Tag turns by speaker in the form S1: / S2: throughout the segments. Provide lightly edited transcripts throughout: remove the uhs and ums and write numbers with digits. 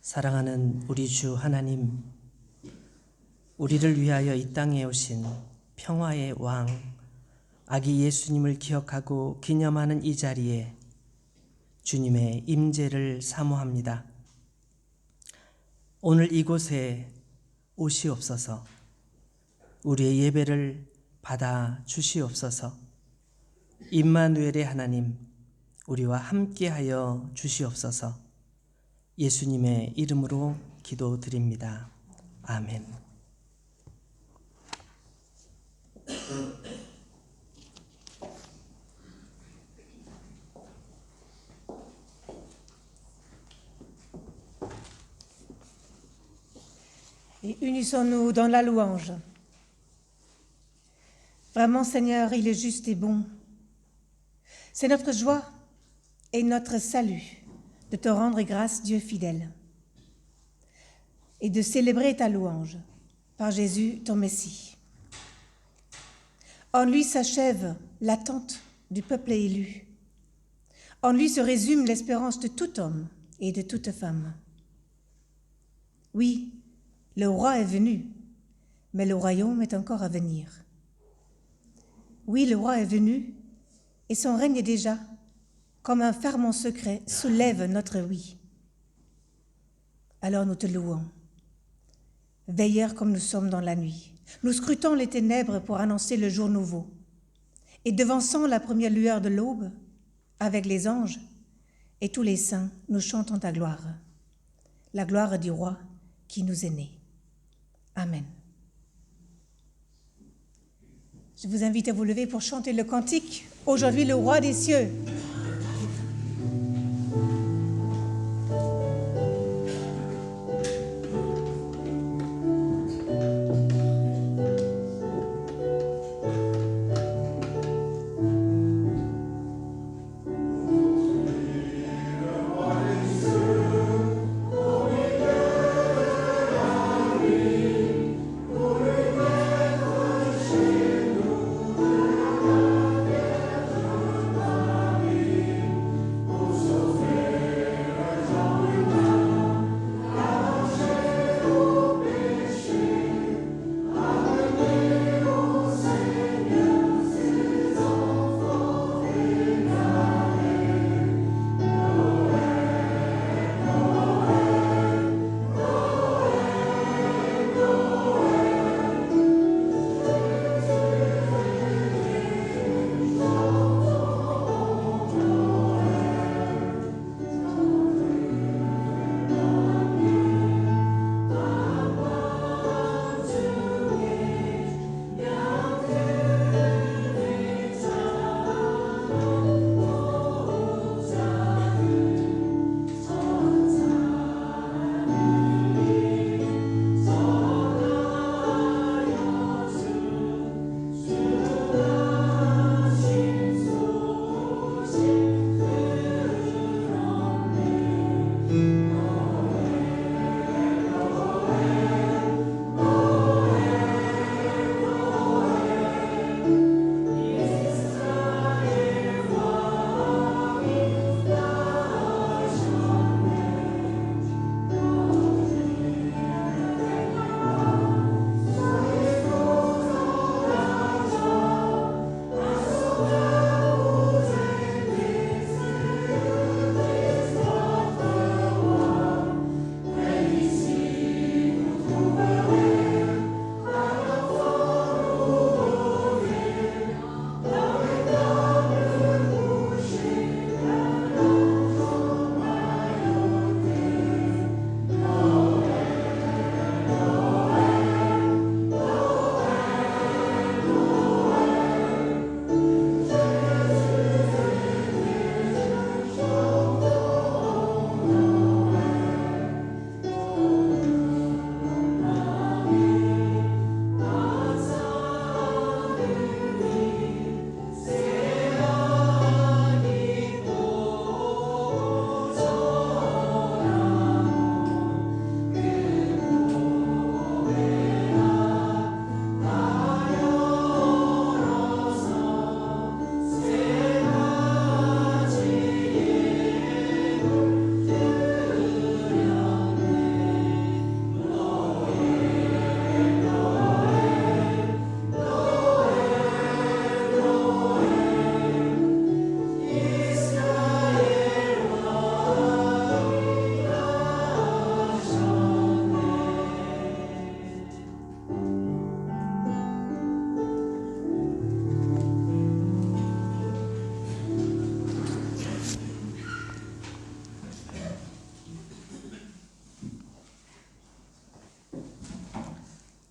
S1: 사랑하는 우리 주 하나님, 우리를 위하여 이 땅에 오신 평화의 왕, 아기 예수님을 기억하고 기념하는 이 자리에 주님의 임재를 사모합니다. 오늘 이곳에 오시옵소서. 우리의 예배를 받아 주시옵소서. 임마누엘의 하나님, 우리와 함께하여 주시옵소서. 예수님의 이름으로 기도드립니다. 아멘.
S2: Et unissons-nous dans la louange. Vraiment, Seigneur, il est juste et bon. C'est notre joie et notre salut de te rendre grâce, Dieu fidèle, et de célébrer ta louange par Jésus, ton Messie. En lui s'achève l'attente du peuple élu. En lui se résume l'espérance de tout homme et de toute femme. Oui, le roi est venu, mais le royaume est encore à venir. Oui, le roi est venu, et son règne déjà, comme un ferment secret, soulève notre oui. Alors nous te louons. Veilleurs comme nous sommes dans la nuit, nous scrutons les ténèbres pour annoncer le jour nouveau. Et devançant la première lueur de l'aube, avec les anges et tous les saints, nous chantons ta gloire, la gloire du roi qui nous est né. Amen. Je vous invite à vous lever pour chanter le cantique « Aujourd'hui le roi des cieux ».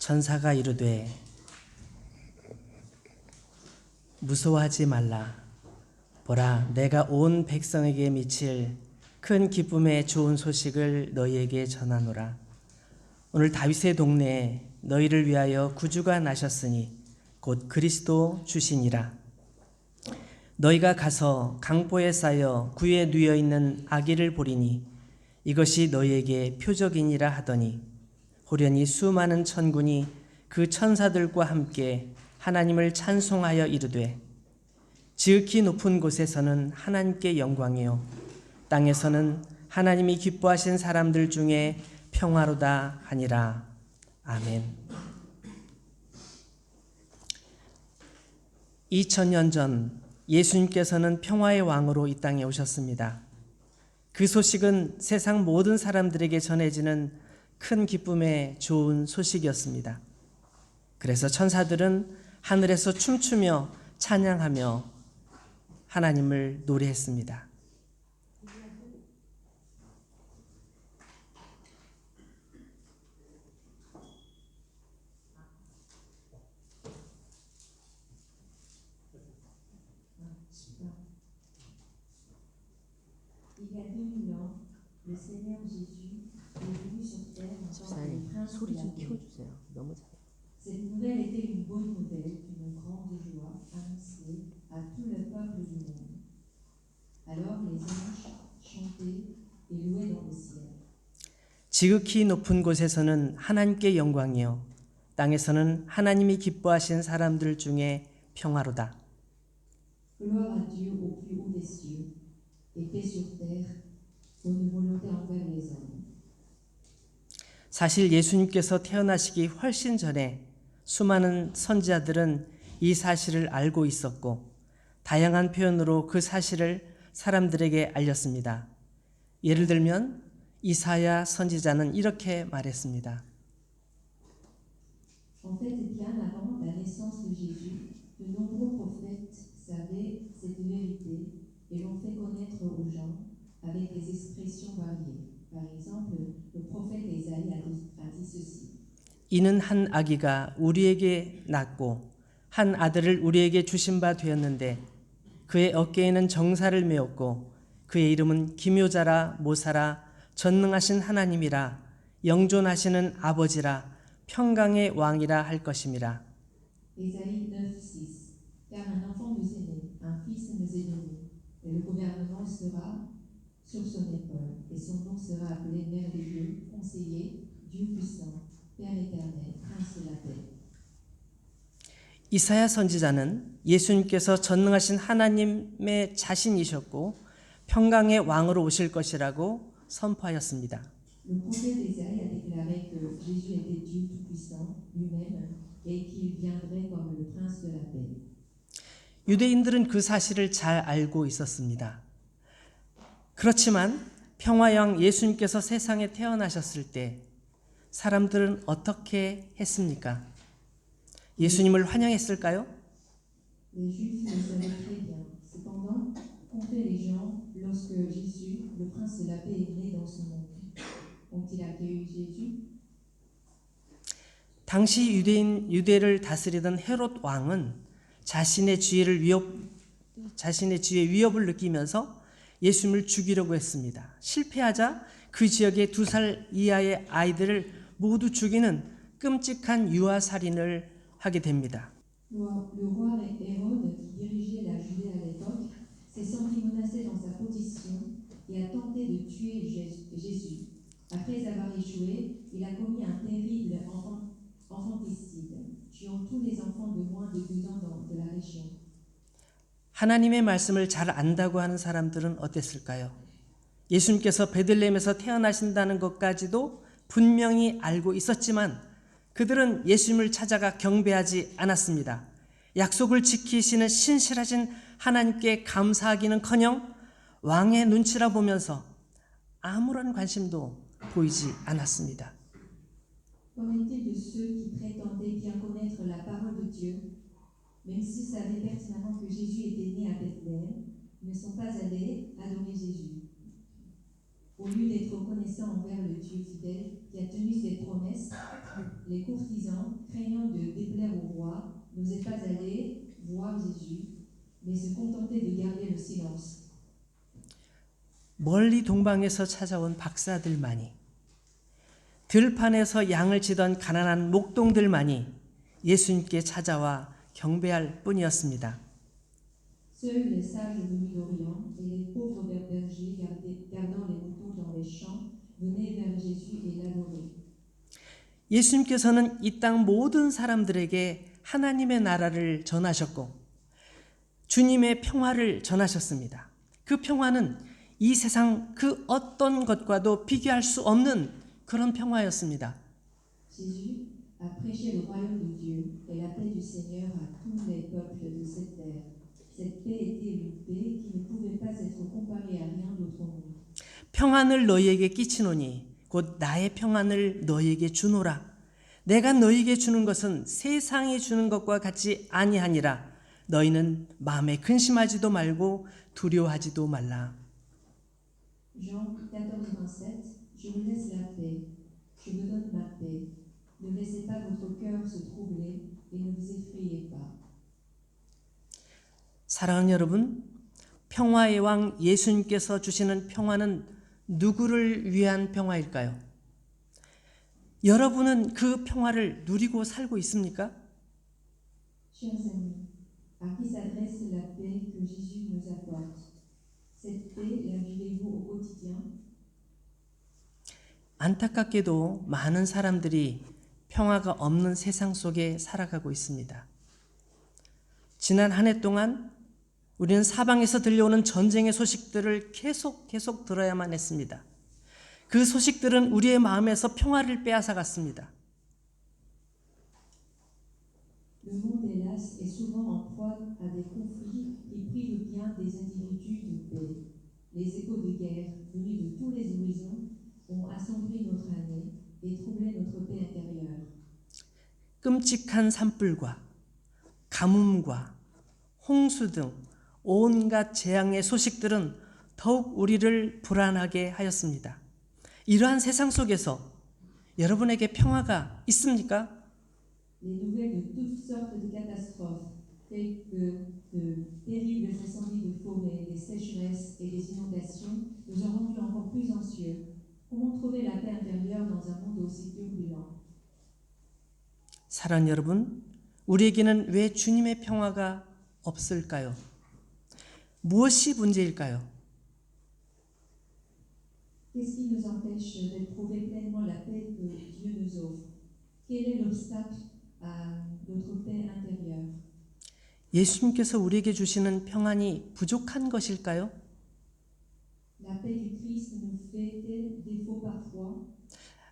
S1: 천사가 이르되 무서워하지 말라. 보라, 내가 온 백성에게 미칠 큰 기쁨의 좋은 소식을 너희에게 전하노라. 오늘 다윗의 동네에 너희를 위하여 구주가 나셨으니 곧 그리스도 주시니라. 너희가 가서 강보에 쌓여 구에 누여 있는 아기를 보리니 이것이 너희에게 표적이니라 하더니 호련히 수많은 천군이 그 천사들과 함께 하나님을 찬송하여 이르되 지극히 높은 곳에서는 하나님께 영광이요 땅에서는 하나님이 기뻐하신 사람들 중에 평화로다 하니라. 아멘. 2000년 전 예수님께서는 평화의 왕으로 이 땅에 오셨습니다. 그 소식은 세상 모든 사람들에게 전해지는 큰 기쁨의 좋은 소식이었습니다. 그래서 천사들은 하늘에서 춤추며 찬양하며 하나님을 노래했습니다.
S3: Il y a 2000 ans, le Seigneur Jésus est venu sur terre en tant que prince de la paix. Cette nouvelle était une bonne nouvelle, une grande joie annoncée à tout le peuple du monde. Alors les anges chantaient et louaient dans le ciel.
S1: 지극히 높은 곳에서는 하나님께 영광이요 땅에서는 하나님이 기뻐하신 사람들 중에 평화로다.
S3: Gloire à Dieu au plus haut des cieux et paix sur terre, bonne volonté envers les hommes.
S1: 사실 예수님께서 태어나시기 훨씬 전에 수많은 선지자들은 이 사실을 알고 있었고 다양한 표현으로 그 사실을 사람들에게 알렸습니다. 예를 들면 이사야 선지자는 이렇게 말했습니다.
S3: En fait, bien avant la naissance de Jésus, de nombreux prophètes savaient cette vérité et l'ont fait connaître aux gens avec des expressions variées. Par exemple, le prophète Ésaïe a dit ceci.
S1: 이는 한 아기가 우리에게 낳고 한 아들을 우리에게 주신 바 되었는데 그의 어깨에는 정사를 메었고 그의 이름은 기묘자라 모사라 전능하신 하나님이라 영존하시는 아버지라 평강의 왕이라 할 것임이라.
S3: Ésaïe 9:6. Car un enfant nous est né, un fils nous est donné, et le gouvernement sera sur son épaule, et son nom sera appelé merveilleux, conseiller, Dieu puissant, Père éternel, Prince de la paix.
S1: 이사야 선지자는 예수님께서 전능하신 하나님의 자신이셨고 평강의 왕으로 오실 것이라고 선포하였습니다.
S3: Le prophète Ésaïe a déclaré que Jésus était Dieu tout-puissant lui-même et qu'il viendrait comme le prince de la paix.
S1: 유대인들은 그 사실을 잘 알고 있었습니다. 그렇지만 평화왕 예수님께서 세상에 태어나셨을 때 사람들은 어떻게 했습니까? 예수님을 환영했을까요?
S3: Les Juifs le savaient très bien. Cependant, qu'ont fait les gens lorsque Jésus, le prince de la paix, est né dans ce monde? Ont-ils accueilli Jésus?
S1: 당시 유대를 다스리던 헤롯 왕은 자신의 지위의 위협을 느끼면서 예수님을 죽이려고 했습니다. 실패하자 그 지역의 2살 이하의 아이들을 모두 죽이는 끔찍한 유아 살인을 하게 됩니다.
S3: Le roi Hérode, qui dirigeait la Judée à l'époque, s'est senti menacé dans sa position et a tenté de tuer Jésus. Après avoir échoué, il a commis un terrible infanticide, tuant tous les enfants de moins de 12 ans de la région.
S1: 하나님의 말씀을 잘 안다고 하는 사람들은 어땠을까요? 예수님께서 베들레헴에서 태어나신다는 것까지도 분명히 알고 있었지만 그들은 예수님을 찾아가 경배하지 않았습니다. 약속을 지키시는 신실하신 하나님께 감사하기는커녕 왕의 눈치라 보면서 아무런 관심도 보이지 않았습니다.
S3: Qu'en est-il de ceux qui prétendaient bien connaître la parole de Dieu, même s'ils savaient pertinemment que Jésus était né à Bethléem, ne sont pas allés adorer Jésus? Au lieu d'être reconnaissant envers le Dieu fidèle qui a tenu ses promesses, les courtisans, craignant de déplaire au roi, n'osaient pas aller voir Jésus, mais se contentaient de garder le silence.
S1: 멀리 동방에서 찾아온 박사들만이, 들판에서 양을 치던 가난한 목동들만이 예수님께 찾아와 경배할 뿐이었습니다.
S3: Seuls les sages venus d'Orient et les pauvres bergers gardant les moutons dans les champs venaient vers Jésus et l'adoraient.
S1: 예수님께서는 이 땅 모든 사람들에게 하나님의 나라를 전하셨고 주님의 평화를 전하셨습니다. 그 평화는 이 세상 그 어떤 것과도 비교할 수 없는 그런 평화였습니다.
S3: Jésus a prêché le royaume de Dieu et la paix du Seigneur à tous les peuples de cette terre. Cette paix était une paix qui ne pouvait pas être comparée à rien d'autre au monde.
S1: 평안을 너희에게 끼치노니 곧 나의 평안을 너희에게 주노라. 내가 너희에게 주는 것은 세상이 주는 것과 같이 아니하니라. 너희는 마음에 근심하지도 말고 두려워하지도 말라.
S3: Jean 14, 27, je vous laisse la paix, je vous donne ma paix. Ne laissez pas votre cœur se troubler et ne vous effrayez pas.
S1: 사랑하는 여러분, 평화의 왕 예수님께서 주시는 평화는 누구를 위한 평화일까요? 여러분은 그 평화를 누리고 살고 있습니까?
S3: Chers amis, à qui s'adresse la paix que Jésus nous apporte? Cette paix, la vivez-vous au quotidien?
S1: 안타깝게도 많은 사람들이 평화가 없는 세상 속에 살아가고 있습니다. 지난 한 해 동안 우리는 사방에서 들려오는 전쟁의 소식들을 계속 들어야만 했습니다. 그 소식들은 우리의 마음에서 평화를 빼앗아갔습니다.
S3: Le monde, hélas, est souvent en proie à des conflits qui privent bien des individus de paix. Les échos de guerre venus de tous les horizons ont assombri notre année et troublé notre paix intérieure.
S1: 끔찍한 산불과 가뭄과 홍수 등 온갖 재앙의 소식들은 더욱 우리를 불안하게 하였습니다. 이러한 세상 속에서 여러분에게 평화가 있습니까?
S3: Les nouvelles de toutes sortes de catastrophes, telles que de terribles incendies de forêt, des sécheresses et des inondations, nous ont rendus encore plus anxieux. Comment trouver la paix intérieure dans un monde aussi turbulent?
S1: 사랑하는 여러분, 우리에게는 왜 주님의 평화가 없을까요? 무엇이 문제일까요?
S3: Qu'est-ce qui nous empêche d'éprouver pleinement la paix que Dieu nous offre? Quel est l'obstacle à notre paix intérieure?
S1: 예수님께서 우리에게 주시는 평안이 부족한 것일까요?
S3: La paix du Christ nous fait défaut parfois?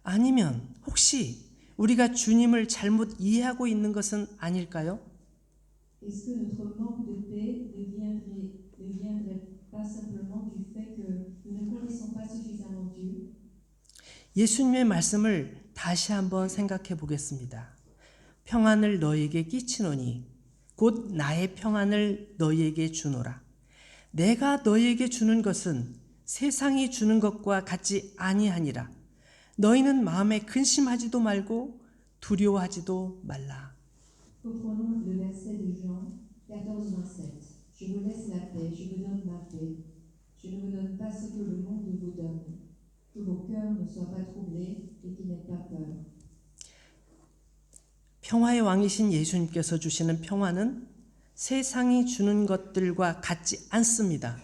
S1: 아니면 혹시 우리가 주님을 잘못 이해하고 있는 것은 아닐까요?
S3: Est-ce que notre manque de paix ne viendrait pas simplement du fait que nous ne connaissons pas suffisamment Dieu?
S1: 예수님의 말씀을 다시 한번 생각해 보겠습니다. 평안을 너희에게 끼치노니 곧 나의 평안을 너희에게 주노라. 내가 너희에게 주는 것은 세상이 주는 것과 같지 아니하니라. 너희는 마음에 근심하지도 말고 두려워하지도 말라.
S3: Reprenons le verset de Jean 14, 27. Je vous laisse la paix, je vous donne ma paix. Je ne vous donne pas ce que le monde vous donne. Que vos cœurs ne soient pas troublés et qu'ils n'aient pas peur.
S1: 평화의 왕이신 예수님께서 주시는 평화는 세상이 주는 것들과 같지 않습니다.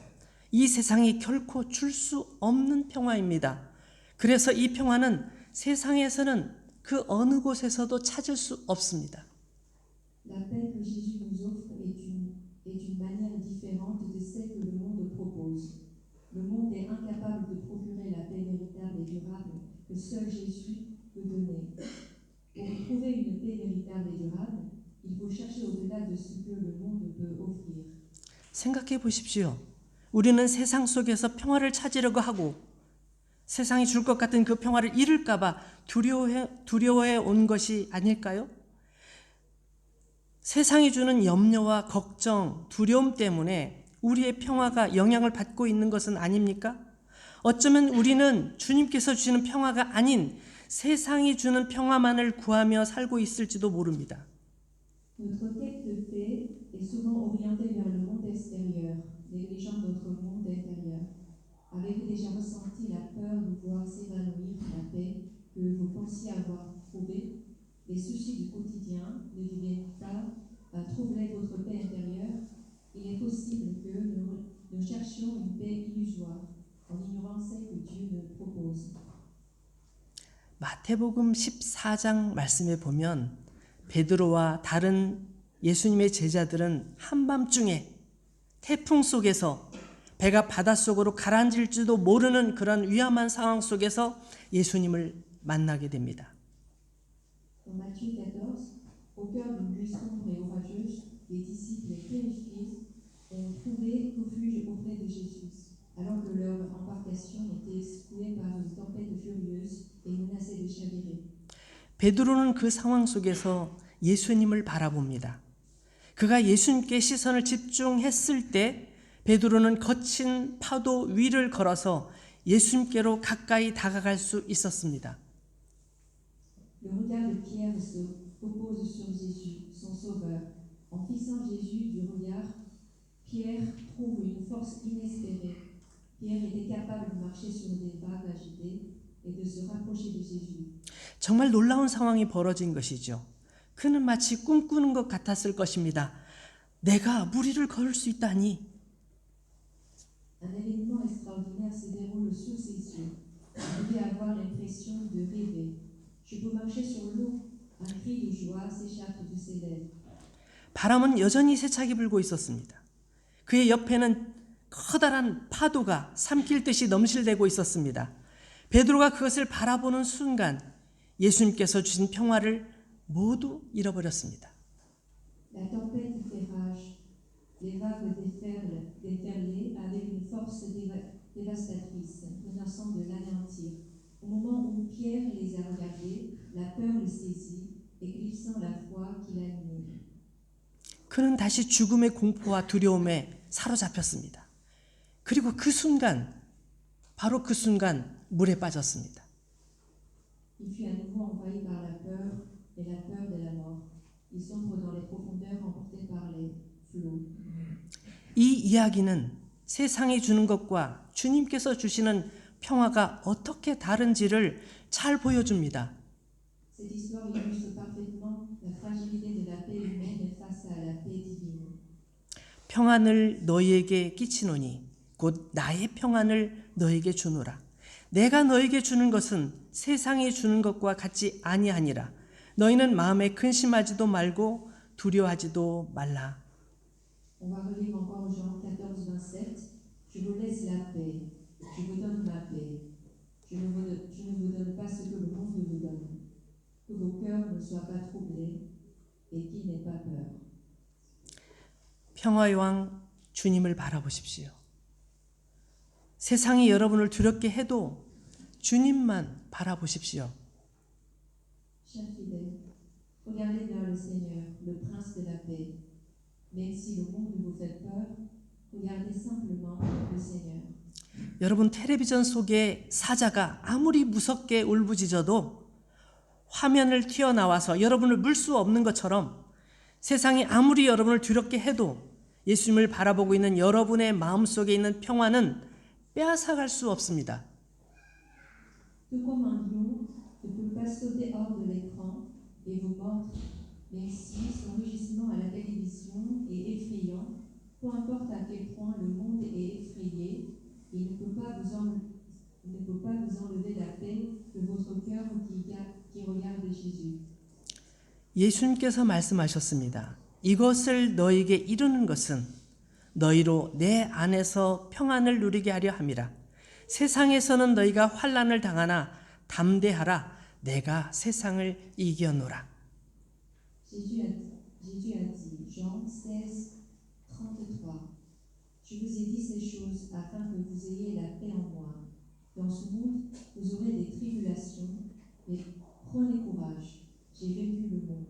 S1: 이 세상이 결코 줄 수 없는 평화입니다. 그래서 이 평화는 세상에서는 그 어느 곳에서도 찾을 수 없습니다.
S3: La paix que Jésus nous offre est une manière différente de celle que le monde propose. Le monde est incapable de procurer la paix véritable et durable que seul Jésus peut donner. Pour trouver une paix véritable et durable, il faut chercher au-delà de ce que le monde peut offrir.
S1: 생각해 보십시오. 우리는 세상 속에서 평화를 찾으려고 하고 세상이 줄 것 같은 그 평화를 잃을까 봐 두려워해 온 것이 아닐까요? 세상이 주는 염려와 걱정, 두려움 때문에 우리의 평화가 영향을 받고 있는 것은 아닙니까? 어쩌면 우리는 주님께서 주시는 평화가 아닌 세상이 주는 평화만을 구하며 살고 있을지도 모릅니다.
S3: Notre quête de paix est souvent orientée vers le monde extérieur, négligeant notre monde intérieur. Avez-vous déjà ressenti la peur de voir s'évanouir la paix que vous pensiez avoir trouvée? Les soucis du quotidien ne viennent pas à troubler votre paix intérieure. Il est possible que nous cherchions une paix illusoire en ignorant celle que Dieu nous propose.
S1: 마태복음 14장 말씀에 보면 베드로와 다른 예수님의 제자들은 한밤중에 태풍 속에서 배가 바닷속으로 가라앉을지도 모르는 그런 위험한 상황 속에서 예수님을 만나게 됩니다.
S3: Dans Matthieu 14, au cœur d'une nuit sombre et orageuse, les disciples terrifiés ont trouvé refuge auprès de Jésus, alors que leur embarcation était secouée par une tempête furieuse et menaçait de chavirer.
S1: 베드로는 그 상황 속에서 예수님을 바라봅니다. 그가 예수님께 시선을 집중했을 때 베드로는 거친 파도 위를 걸어서 예수님께로 가까이 다가갈 수 있었습니다.
S3: Le regard de Pierre se repose sur Jésus, son sauveur. En fixant Jésus du regard, Pierre trouve une force inespérée. Pierre était capable de marcher sur des vagues agitées et de se rapprocher de Jésus.
S1: 정말 놀라운 상황이 벌어진 것이죠. 그는 마치 꿈꾸는 것 같았을 것입니다. 내가 무리를 걸을 수 있다니.
S3: Un événement extraordinaire se déroule sous ses yeux. Il devait avoir l'impression de rêver. Je peux marcher sur l'eau. Un cri de joie s'échappe de ses lèvres.
S1: 바람은 여전히 세차게 불고 있었습니다. 그의 옆에는 커다란 파도가 삼킬 듯이 넘실대고 있었습니다. 베드로가 그것을 바라보는 순간 예수님께서 주신 평화를 모두 잃어버렸습니다.
S3: La tempête fait rage. Les vagues déferlées avec une force dévastatrice, menaçant de l'anéantir. Au moment où Pierre les a regardés, la peur le saisit, éclipsant la foi qui l'animait.
S1: 그는 다시 죽음의 공포와 두려움에 사로잡혔습니다. 그리고 그 순간, 바로 그 순간 물에 빠졌습니다.
S3: Il fut à nouveau envahi par la peur et la peur de la mort. Il sombre dans les profondeurs emporté par les flots.
S1: 이 이야기는 세상이 주는 것과 주님께서 주시는 평화가 어떻게 다른지를 잘 보여줍니다.
S3: Cette histoire illustre parfaitement la fragilité de la paix humaine face à la paix divine.
S1: 평안을 너희에게 끼치노니 곧 나의 평안을 너희에게 주노라. 내가 너희에게 주는 것은 세상이 주는 것과 같지 아니하니라. 너희는 마음에 근심하지도 말고 두려워하지도 말라.
S3: On va relire encore Jean 14, 27. Je vous laisse la paix. Je vous donne ma paix. Je ne vous donne pas ce que le monde vous donne. Que vos cœurs ne soient pas troublés et qu'il n'ait pas peur.
S1: 평화의 왕 주님을 바라보십시오. 세상이 여러분을 두렵게 해도 주님만 바라보십시오.
S3: Chers fidèles, regardez vers le Seigneur, le Prince de la paix. Même si le monde vous fait peur, regardez simplement le Seigneur.
S1: 여러분 텔레비전 속의 사자가 아무리 무섭게 울부짖어도 화면을 튀어나와서 여러분을 물 수 없는 것처럼 세상이 아무리 여러분을 두렵게 해도 예수님을 바라보고 있는 여러분의 마음속에 있는 평화는 빼앗아갈 수 없습니다.
S3: Tout comme un lion ne peut pas sauter hors de l'écran et vous mordre, même si son rugissement à la télévision est effrayant, peu importe à quel point le monde est effrayé, il ne peut pas vous enlever la paix de votre cœur qui regarde Jésus.
S1: 예수님께서 말씀하셨습니다. 이것을 너에게 이루는 것은 너희로 내 안에서 평안을 누리게 하려 함이라. 세상에서는 너희가 환난을 당하나 담대하라. 내가 세상을 이겨노라.
S3: Jésus a dit, Jean 16, 33, Je vous ai dit ces choses afin que vous ayez la paix en moi. Dans ce monde, vous aurez des tribulations, mais prenez courage, j'ai vaincu le monde.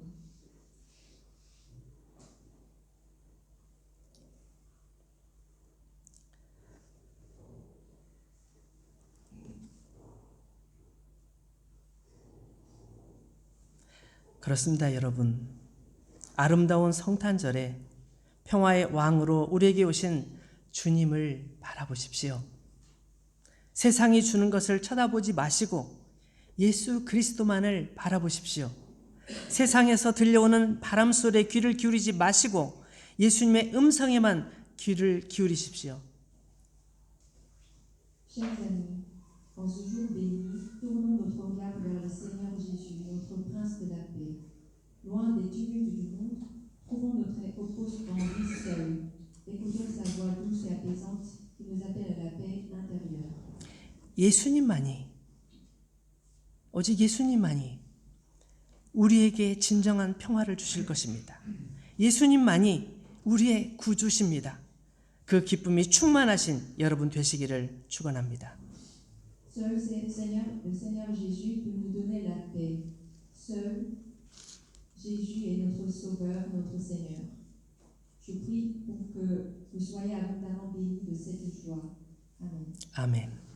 S1: 그렇습니다, 여러분. 아름다운 성탄절에 평화의 왕으로 우리에게 오신 주님을 바라보십시오. 세상이 주는 것을 쳐다보지 마시고 예수 그리스도만을 바라보십시오. 세상에서 들려오는 바람 소리에 귀를 기울이지 마시고 예수님의 음성에만 귀를 기울이십시오.
S3: Chers amis, en ce jour béni, tournons notre regard vers le Seigneur Jésus, notre Prince de la paix. Loin des tumultes du monde, trouvons notre repose en lui seul. Écoutons sa voix douce et apaisante qui nous appelle à la paix intérieure.
S1: 예수님만이, 오직 예수님만이 우리에게 진정한 평화를 주실 것입니다. 예수님만이 우리의 구주십니다. 그 기쁨이 충만하신 여러분 되시기를 축원합니다.
S3: Seul le Seigneur Jésus peut nous donner la paix. Seul Jésus est notre Sauveur, notre Seigneur. Je prie pour que vous soyez abondamment bénis de cette joie. Amen.
S1: 아멘.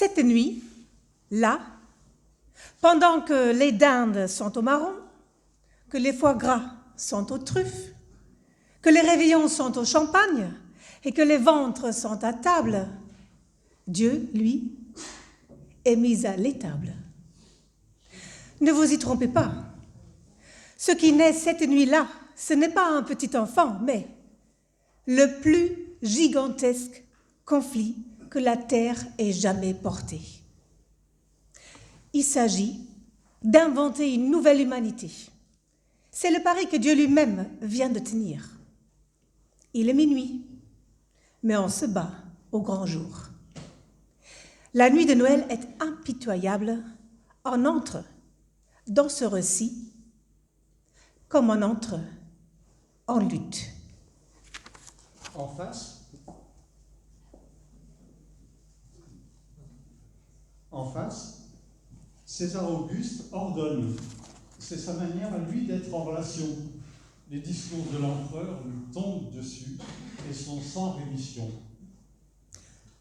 S2: Cette nuit, là, pendant que les dindes sont au marron, que les foie gras sont aux truffes, que les réveillons sont au champagne et que les ventres sont à table, Dieu, lui, est mis à l'étable. Ne vous y trompez pas. Ce qui naît cette nuit-là, ce n'est pas un petit enfant, mais le plus gigantesque conflit que la terre ait jamais porté. Il s'agit d'inventer une nouvelle humanité. C'est le pari que Dieu lui-même vient de tenir. Il est minuit, mais on se bat au grand jour. La nuit de Noël est impitoyable. On entre dans ce récit comme on entre en lutte.
S4: En face, César Auguste ordonne. C'est sa manière à lui d'être en relation. Les discours de l'empereur lui tombent dessus et sont sans rémission.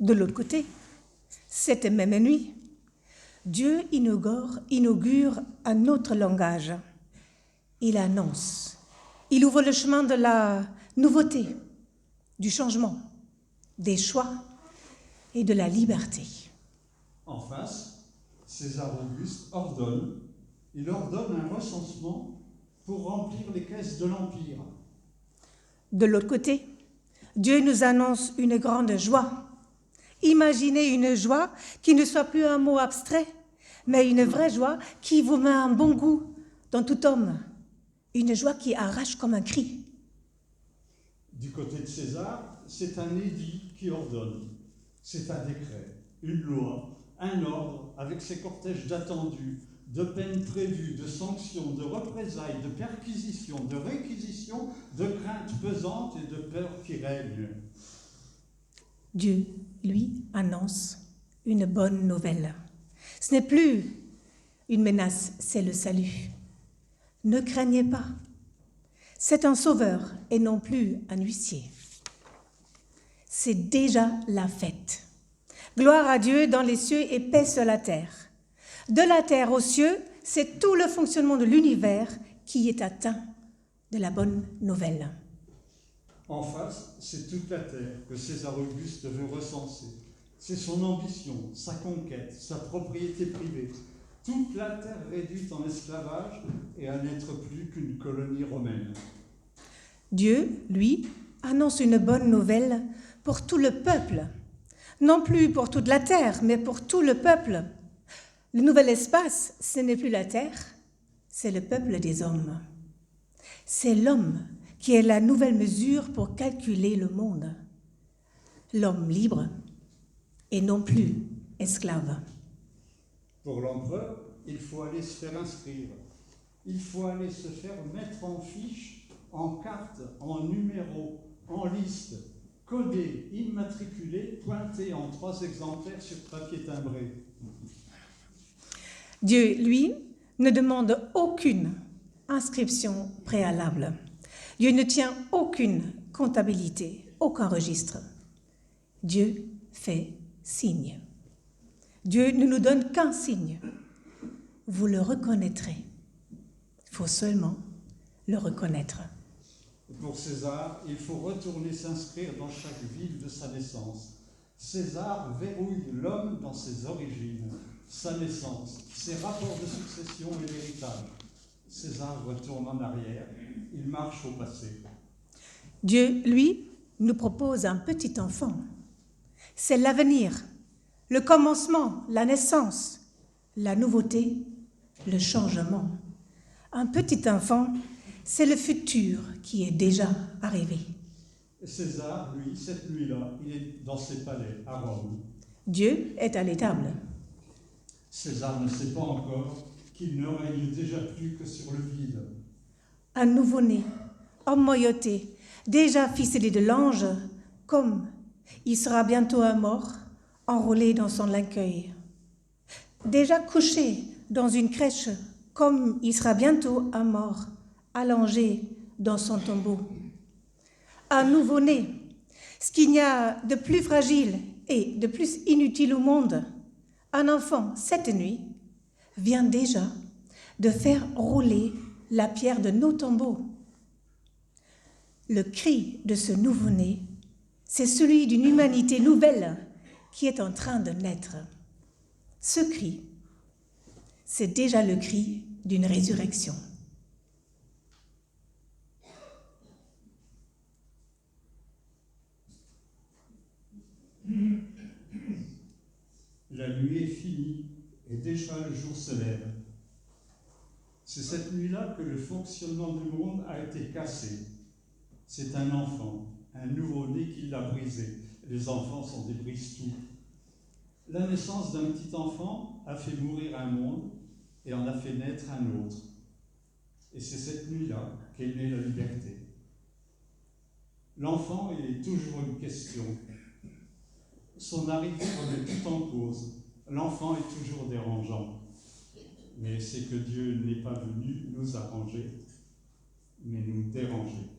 S2: De l'autre côté, cette même nuit, Dieu inaugure un autre langage. Il annonce, il ouvre le chemin de la nouveauté, du changement, des choix et de la liberté.
S4: En face, César Auguste ordonne. Il ordonne un recensement pour remplir les caisses de l'Empire.
S2: De l'autre côté, Dieu nous annonce une grande joie. Imaginez une joie qui ne soit plus un mot abstrait, mais une vraie joie qui vous met un bon goût dans tout homme. Une joie qui arrache comme un cri.
S4: Du côté de César, c'est un édit qui ordonne. C'est un décret, une loi, un ordre avec ses cortèges d'attendus, de peines prévues, de sanctions, de représailles, de perquisitions, de réquisitions, de craintes pesantes et de peurs qui règnent.
S2: Dieu, lui, annonce une bonne nouvelle. Ce n'est plus une menace, c'est le salut. Ne craignez pas. C'est un sauveur et non plus un huissier. C'est déjà la fête. Gloire à Dieu dans les cieux et paix sur la terre. De la terre aux cieux, c'est tout le fonctionnement de l'univers qui est atteint de la bonne nouvelle.
S4: En face, c'est toute la terre que César Auguste veut recenser. C'est son ambition, sa conquête, sa propriété privée. Toute la terre réduite en esclavage et à n'être plus qu'une colonie romaine.
S2: Dieu, lui, annonce une bonne nouvelle pour tout le peuple. Non plus pour toute la terre, mais pour tout le peuple. Le nouvel espace, ce n'est plus la terre, c'est le peuple des hommes. C'est l'homme qui est la nouvelle mesure pour calculer le monde. L'homme libre et non plus esclave.
S4: Pour l'empereur, il faut aller se faire inscrire. Il faut aller se faire mettre en fiche, en carte, en numéro, en liste, codé, immatriculé, pointé en 3 exemplaires sur papier timbré.
S2: Dieu, lui, ne demande aucune inscription préalable. Dieu ne tient aucune comptabilité, aucun registre. Dieu fait signe. Dieu ne nous donne qu'un signe. Vous le reconnaîtrez. Il faut seulement le reconnaître.
S4: Pour César, il faut retourner s'inscrire dans chaque ville de sa naissance. César verrouille l'homme dans ses origines, sa naissance, ses rapports de succession et l'héritage. César retourne en arrière, il marche au passé.
S2: Dieu, lui, nous propose un petit enfant. C'est l'avenir, le commencement, la naissance, la nouveauté, le changement. Un petit enfant, c'est le futur qui est déjà arrivé.
S4: César, lui, cette nuit-là, il est dans ses palais, à Rome.
S2: Dieu est à l'étable.
S4: César ne sait pas encore qu'il ne règne déjà plus que sur le vide.
S2: Un nouveau-né, emmailloté, déjà ficelé de l'ange, comme il sera bientôt un mort, enrôlé dans son lincueil. Déjà couché dans une crèche, comme il sera bientôt un mort, allongé dans son tombeau. Un nouveau-né, ce qu'il y a de plus fragile et de plus inutile au monde, un enfant, cette nuit, vient déjà de faire rouler la pierre de nos tombeaux. Le cri de ce nouveau-né, c'est celui d'une humanité nouvelle qui est en train de naître. Ce cri, c'est déjà le cri d'une résurrection.
S4: La nuit est finie et déjà le jour se lève. C'est cette nuit-là que le fonctionnement du monde a été cassé. C'est un enfant, un nouveau-né qui l'a brisé. Les enfants s'en débrisent tout. La naissance d'un petit enfant a fait mourir un monde et en a fait naître un autre. Et c'est cette nuit-là qu'est née la liberté. L'enfant est toujours une question. Son arrivée remet tout en cause. L'enfant est toujours dérangeant. Mais c'est que Dieu n'est pas venu nous arranger, mais nous déranger.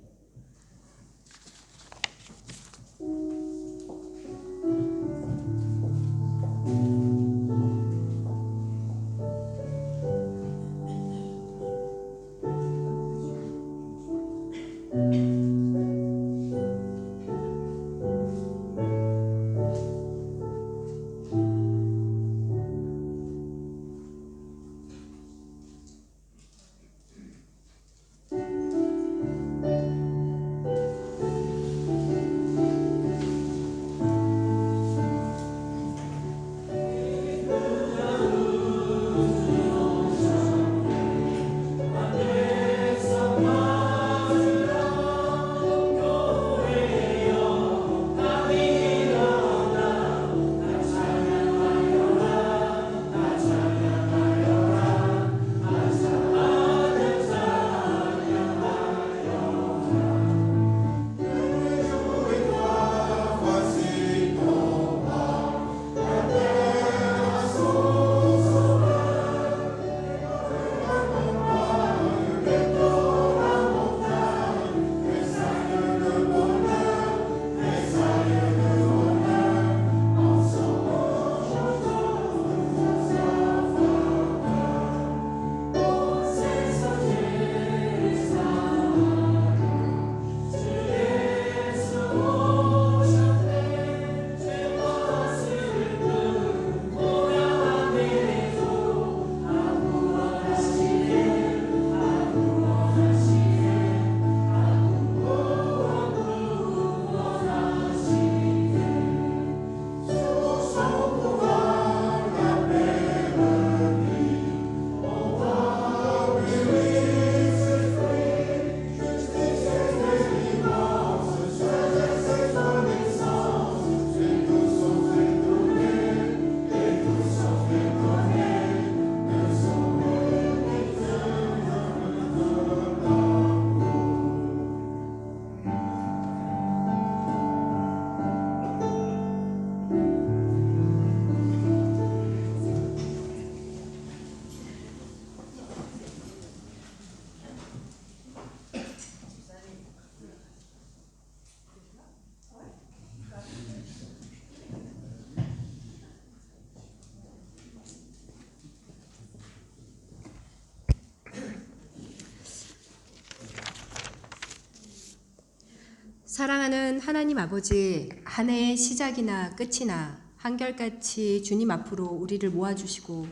S5: 사랑하는 하나님 아버지, 한 해의 시작이나 끝이나 한결같이 주님 앞으로 우리를 모아주시고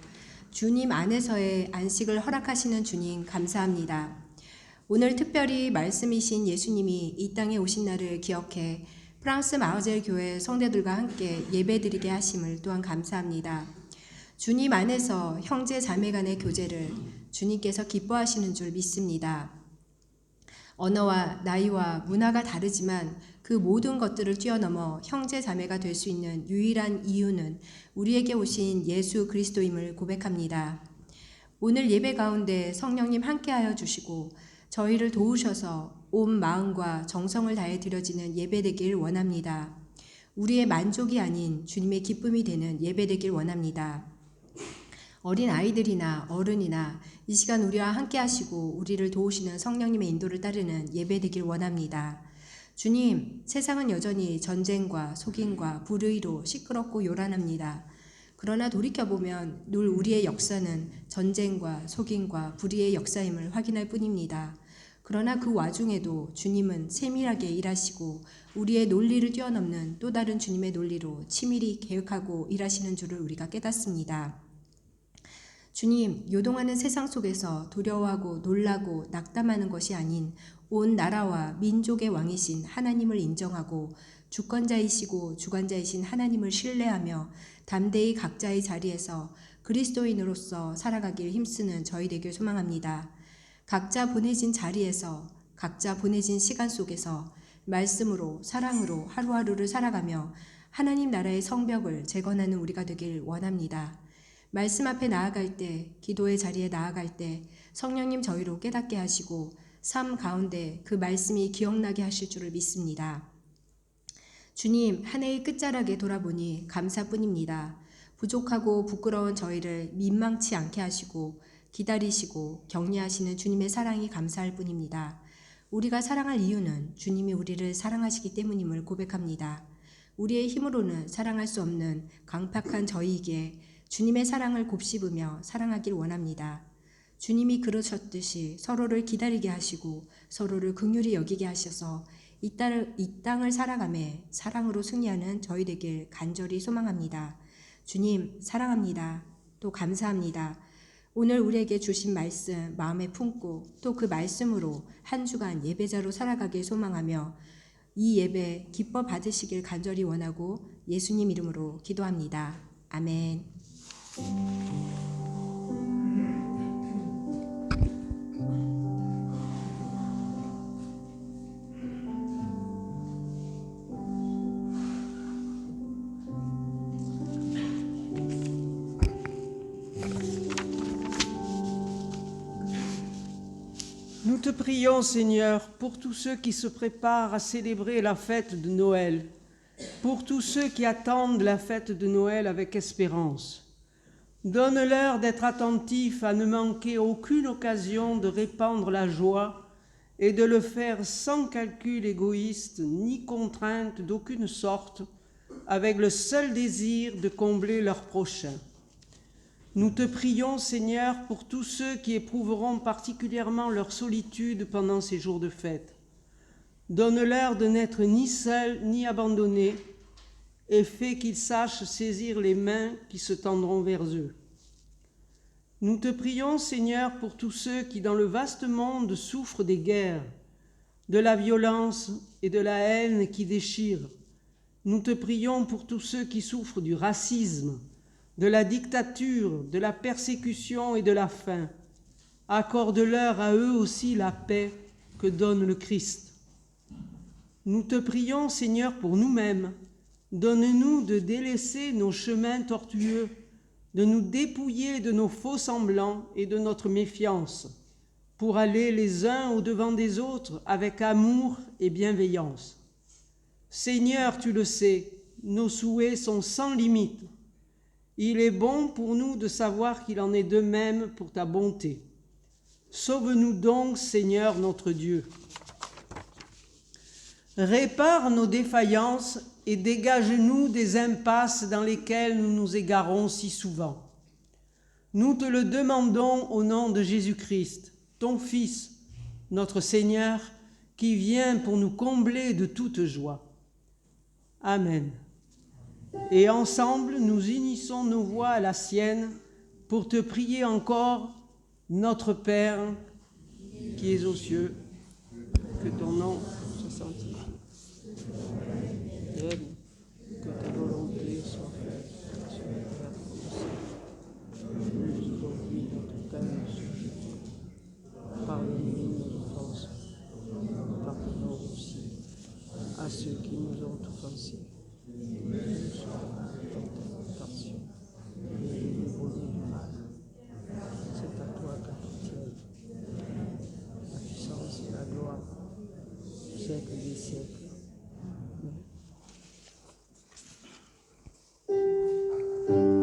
S5: 주님 안에서의 안식을 허락하시는 주님 감사합니다. 오늘 특별히 말씀이신 예수님이 이 땅에 오신 날을 기억해 프랑스 마우젤 교회 성도들과 함께 예배드리게 하심을 또한 감사합니다. 주님 안에서 형제 자매 간의 교제를 주님께서 기뻐하시는 줄 믿습니다. 언어와 나이와 문화가 다르지만 그 모든 것들을 뛰어넘어 형제 자매가 될 수 있는 유일한 이유는 우리에게 오신 예수 그리스도임을 고백합니다. 오늘 예배 가운데 성령님 함께하여 주시고 저희를 도우셔서 온 마음과 정성을 다해 드려지는 예배되길 원합니다. 우리의 만족이 아닌 주님의 기쁨이 되는 예배되길 원합니다. 어린 아이들이나 어른이나 이 시간 우리와 함께 하시고 우리를 도우시는 성령님의 인도를 따르는 예배되길 원합니다. 주님, 세상은 여전히 전쟁과 속임과 불의로 시끄럽고 요란합니다. 그러나 돌이켜보면 늘 우리의 역사는 전쟁과 속임과 불의의 역사임을 확인할 뿐입니다. 그러나 그 와중에도 주님은 세밀하게 일하시고 우리의 논리를 뛰어넘는 또 다른 주님의 논리로 치밀히 계획하고 일하시는 줄을 우리가 깨닫습니다. 주님, 요동하는 세상 속에서 두려워하고 놀라고 낙담하는 것이 아닌 온 나라와 민족의 왕이신 하나님을 인정하고 주권자이시고 주관자이신 하나님을 신뢰하며 담대히 각자의 자리에서 그리스도인으로서 살아가길 힘쓰는 저희 되길 소망합니다. 각자 보내진 자리에서 각자 보내진 시간 속에서 말씀으로 사랑으로 하루하루를 살아가며 하나님 나라의 성벽을 재건하는 우리가 되길 원합니다. 말씀 앞에 나아갈 때, 기도의 자리에 나아갈 때 성령님 저희로 깨닫게 하시고 삶 가운데 그 말씀이 기억나게 하실 줄을 믿습니다. 주님, 한 해의 끝자락에 돌아보니 감사뿐입니다. 부족하고 부끄러운 저희를 민망치 않게 하시고 기다리시고 격려하시는 주님의 사랑이 감사할 뿐입니다. 우리가 사랑할 이유는 주님이 우리를 사랑하시기 때문임을 고백합니다. 우리의 힘으로는 사랑할 수 없는 강팍한 저희에게 주님의 사랑을 곱씹으며 사랑하길 원합니다. 주님이 그러셨듯이 서로를 기다리게 하시고 서로를 긍휼히 여기게 하셔서 이 땅을 살아가며 사랑으로 승리하는 저희 되길 간절히 소망합니다. 주님, 사랑합니다. 또 감사합니다. 오늘 우리에게 주신 말씀 마음에 품고 또 그 말씀으로 한 주간 예배자로 살아가길 소망하며 이 예배 기뻐 받으시길 간절히 원하고 예수님 이름으로 기도합니다. 아멘.
S6: Nous te prions, Seigneur, pour tous ceux qui se préparent à célébrer la fête de Noël, pour tous ceux qui attendent la fête de Noël avec espérance. Donne-leur d'être attentifs à ne manquer aucune occasion de répandre la joie et de le faire sans calcul égoïste ni contrainte d'aucune sorte, avec le seul désir de combler leur prochain. Nous te prions, Seigneur, pour tous ceux qui éprouveront particulièrement leur solitude pendant ces jours de fête. Donne-leur de n'être ni seuls ni abandonnés et fais qu'ils sachent saisir les mains qui se tendront vers eux. Nous te prions, Seigneur, pour tous ceux qui, dans le vaste monde, souffrent des guerres, de la violence et de la haine qui déchirent. Nous te prions pour tous ceux qui souffrent du racisme, de la dictature, de la persécution et de la faim. Accorde-leur à eux aussi la paix que donne le Christ. Nous te prions, Seigneur, pour nous-mêmes. Donne-nous de délaisser nos chemins tortueux, de nous dépouiller de nos faux semblants et de notre méfiance, pour aller les uns au-devant des autres avec amour et bienveillance. Seigneur, tu le sais, nos souhaits sont sans limite. Il est bon pour nous de savoir qu'il en est de même pour ta bonté. Sauve-nous donc, Seigneur notre Dieu. Répare nos défaillances et dégage-nous des impasses dans lesquelles nous nous égarons si souvent. Nous te le demandons au nom de Jésus-Christ, ton Fils, notre Seigneur, qui vient pour nous combler de toute joie. Amen. Et ensemble, nous unissons nos voix à la sienne pour te prier encore, notre Père, qui es aux cieux, que ton nom